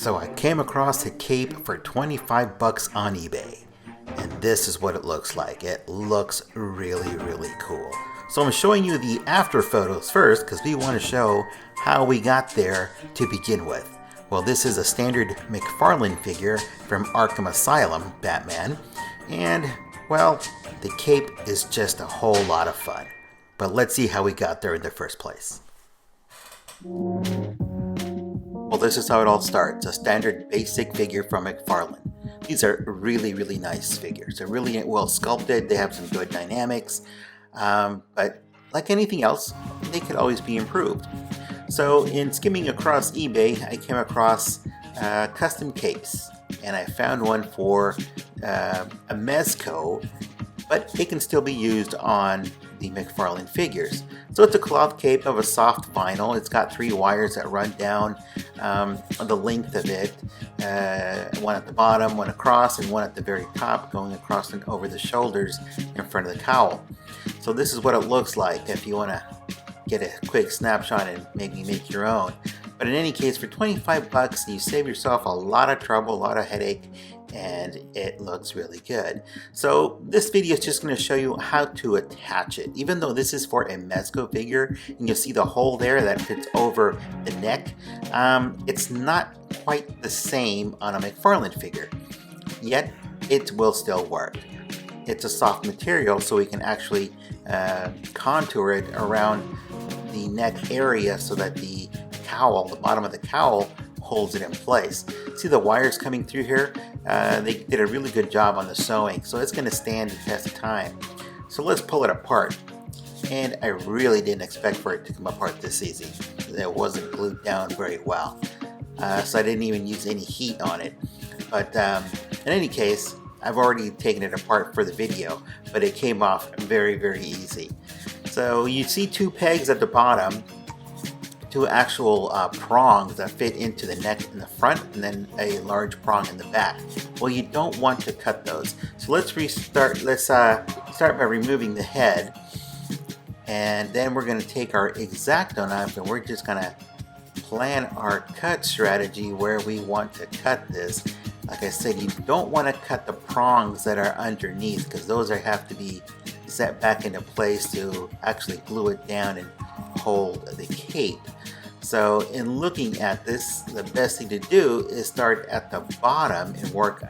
So I came across a cape for 25 bucks on eBay, and this is what it looks like. It looks really cool. So I'm showing you the after photos first because we want to show how we got there to begin with. Well, this is a standard Mcfarlane figure from Arkham Asylum, Batman, and well, the cape is just a whole lot of fun. But let's see how we got there in the first place. Well, this is how it all starts. A standard basic figure from Mcfarlane. These are really nice figures. They're really well sculpted. They have some good dynamics. But like anything else, they could always be improved. So in skimming across eBay, I came across custom capes. And I found one for a MEZCO, but it can still be used on the Mcfarlane figures. So it's a cloth cape of a soft vinyl. It's got 3 wires that run down the length of it. One at the bottom, one across, and one at the very top going across and over the shoulders in front of the cowl. So this is what it looks like if you want to get a quick snapshot and maybe make your own. But in any case, for 25 bucks, you save yourself a lot of trouble, a lot of headache, and it looks really good. So this video is just going to show you how to attach it. Even though this is for a MEZCO figure, and you'll see the hole there that fits over the neck, it's not quite the same on a Mcfarlane figure, yet it will still work. It's a soft material, so we can actually contour it around the neck area so that the cowl, the bottom of the cowl, holds it in place. See the wires coming through here? They did a really good job on the sewing, so it's going to stand the test of time. So let's pull it apart. And I really didn't expect for it to come apart this easy. It wasn't glued down very well. So I didn't even use any heat on it. But in any case, I've already taken it apart for the video, but it came off very easy. So you see 2 pegs at the bottom, 2 actual prongs that fit into the neck in the front, and then a large prong in the back. Well, you don't want to cut those. So let's restart. Let's start by removing the head, and then we're going to take our X-Acto knife and we're just going to plan our cut strategy where we want to cut this. Like I said, you don't want to cut the prongs that are underneath because those have to be set back into place to actually glue it down and hold the cape. So in looking at this, the best thing to do is start at the bottom and work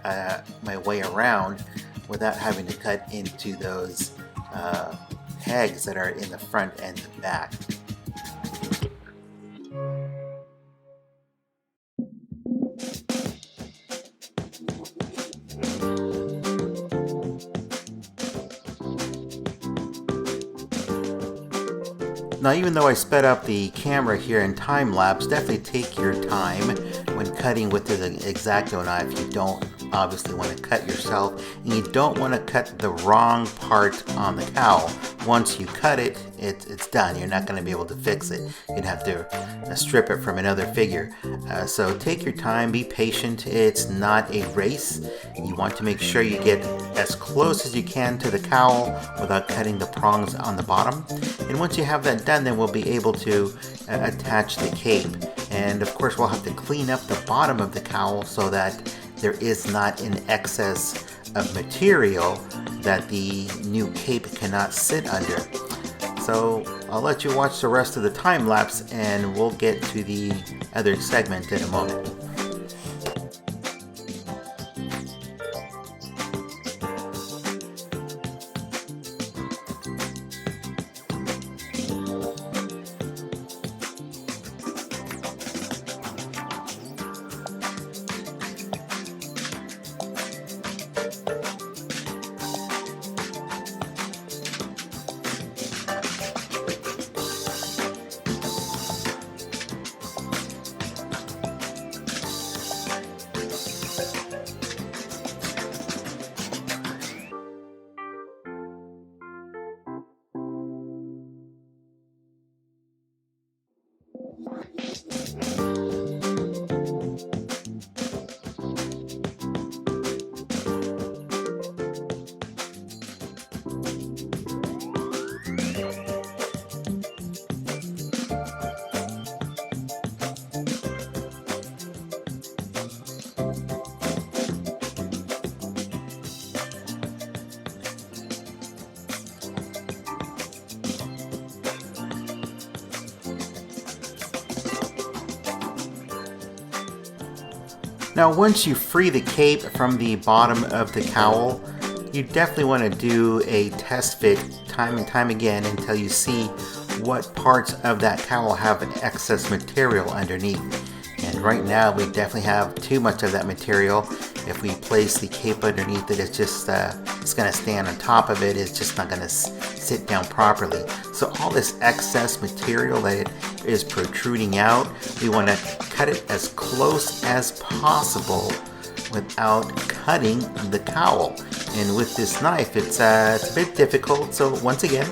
my way around without having to cut into those pegs that are in the front and the back. Now, even though I sped up the camera here in time lapse, definitely take your time when cutting with the X-Acto knife. You don't obviously want to cut yourself, and you don't want to cut the wrong part on the cowl. Once you cut it, it's done. You're not going to be able to fix it. You'd have to strip it from another figure. So take your time, be patient. It's not a race. You want to make sure you get as close as you can to the cowl without cutting the prongs on the bottom. And once you have that done, then we'll be able to attach the cape. And of course, we'll have to clean up the bottom of the cowl so that there is not an excess of material that the new cape cannot sit under. So I'll let you watch the rest of the time lapse and we'll get to the other segment in a moment. Now once you free the cape from the bottom of the cowl, you definitely want to do a test fit time and time again until you see what parts of that cowl have an excess material underneath. And right now we definitely have too much of that material. If we place the cape underneath it, it's just it's going to stand on top of it. It's just not going to sit down properly. So all this excess material that it is protruding out, we want to cut it as close as possible without cutting the cowl. And with this knife, it's a bit difficult. So once again,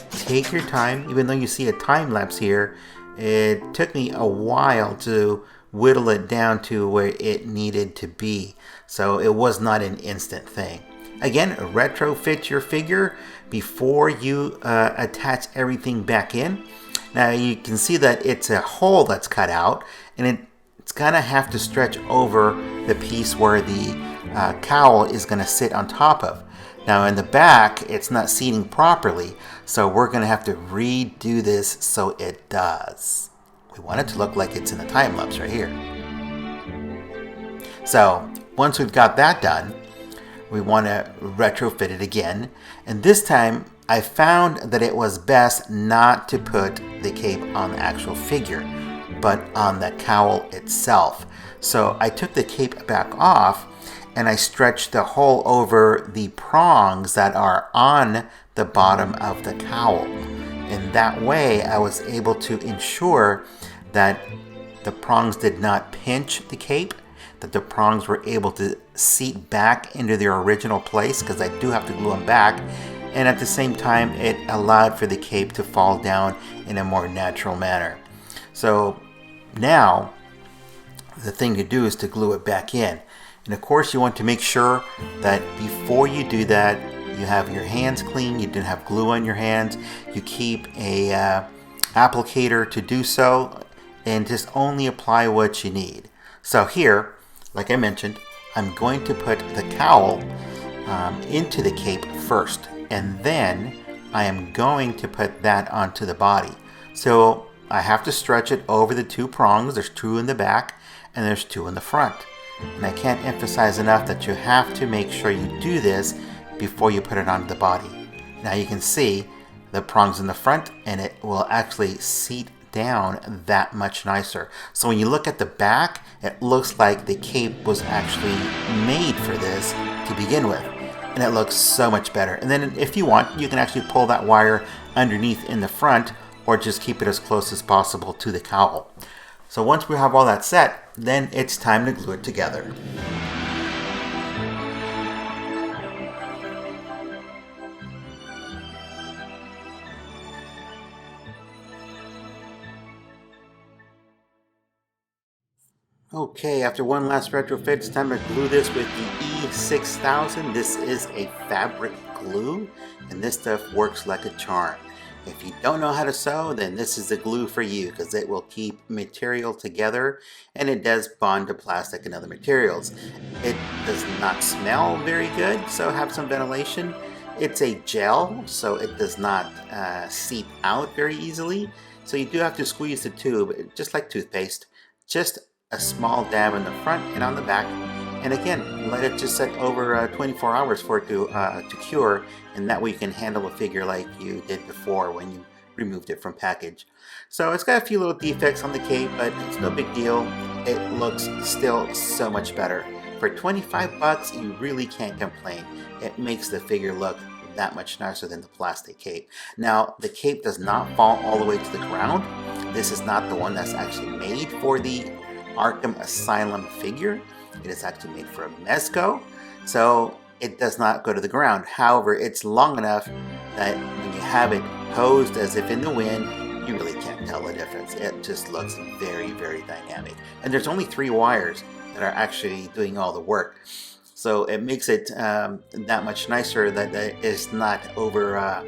take your time. Even though you see a time lapse here, it took me a while to whittle it down to where it needed to be. So it was not an instant thing. Again, retrofit your figure before you attach everything back in. Now you can see that it's a hole that's cut out, and it's gonna have to stretch over the piece where the cowl is gonna sit on top of. Now in the back, it's not seating properly, so we're gonna have to redo this so it does. We want it to look like it's in the time lapse right here. So once we've got that done, we want to retrofit it again. And this time I found that it was best not to put the cape on the actual figure, but on the cowl itself. So I took the cape back off and I stretched the hole over the prongs that are on the bottom of the cowl. And that way I was able to ensure that the prongs did not pinch the cape, that the prongs were able to seat back into their original place, because I do have to glue them back, and at the same time it allowed for the cape to fall down in a more natural manner. So now the thing to do is to glue it back in. And of course you want to make sure that before you do that, you have your hands clean, you don't have glue on your hands, you keep a applicator to do so, and just only apply what you need. So here, like I mentioned, I'm going to put the cowl into the cape first, and then I am going to put that onto the body. So I have to stretch it over the two prongs. There's two in the back and there's two in the front. And I can't emphasize enough that you have to make sure you do this before you put it onto the body. Now you can see the prongs in the front, and it will actually seat down that much nicer. So when you look at the back, it looks like the cape was actually made for this to begin with, and it looks so much better. And then if you want, you can actually pull that wire underneath in the front, or just keep it as close as possible to the cowl. So once we have all that set, then it's time to glue it together. Okay, after one last retrofit, it's time to glue this with the E6000. This is a fabric glue, and this stuff works like a charm. If you don't know how to sew, then this is the glue for you, because it will keep material together, and it does bond to plastic and other materials. It does not smell very good, so have some ventilation. It's a gel, so it does not seep out very easily. So you do have to squeeze the tube, just like toothpaste. Just a small dab in the front and on the back, and again, let it just set over 24 hours for it to cure, and that way you can handle a figure like you did before when you removed it from package. So it's got a few little defects on the cape, but it's no big deal. It looks still so much better. For 25 bucks, you really can't complain. It makes the figure look that much nicer than the plastic cape. Now, the cape does not fall all the way to the ground. This is not the one that's actually made for the Arkham Asylum figure. It is actually made for a MEZCO, so it does not go to the ground. However, it's long enough that when you have it posed as if in the wind, you really can't tell the difference. It just looks very, very dynamic. And there's only 3 wires that are actually doing all the work. So it makes it that much nicer that it is not over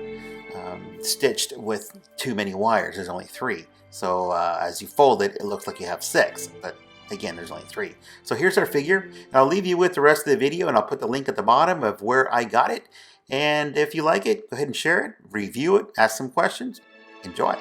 stitched with too many wires. There's only 3. So as you fold it, it looks like you have 6, but again, there's only 3. So here's our figure, and I'll leave you with the rest of the video, and I'll put the link at the bottom of where I got it. And if you like it, go ahead and share it, review it, ask some questions, enjoy.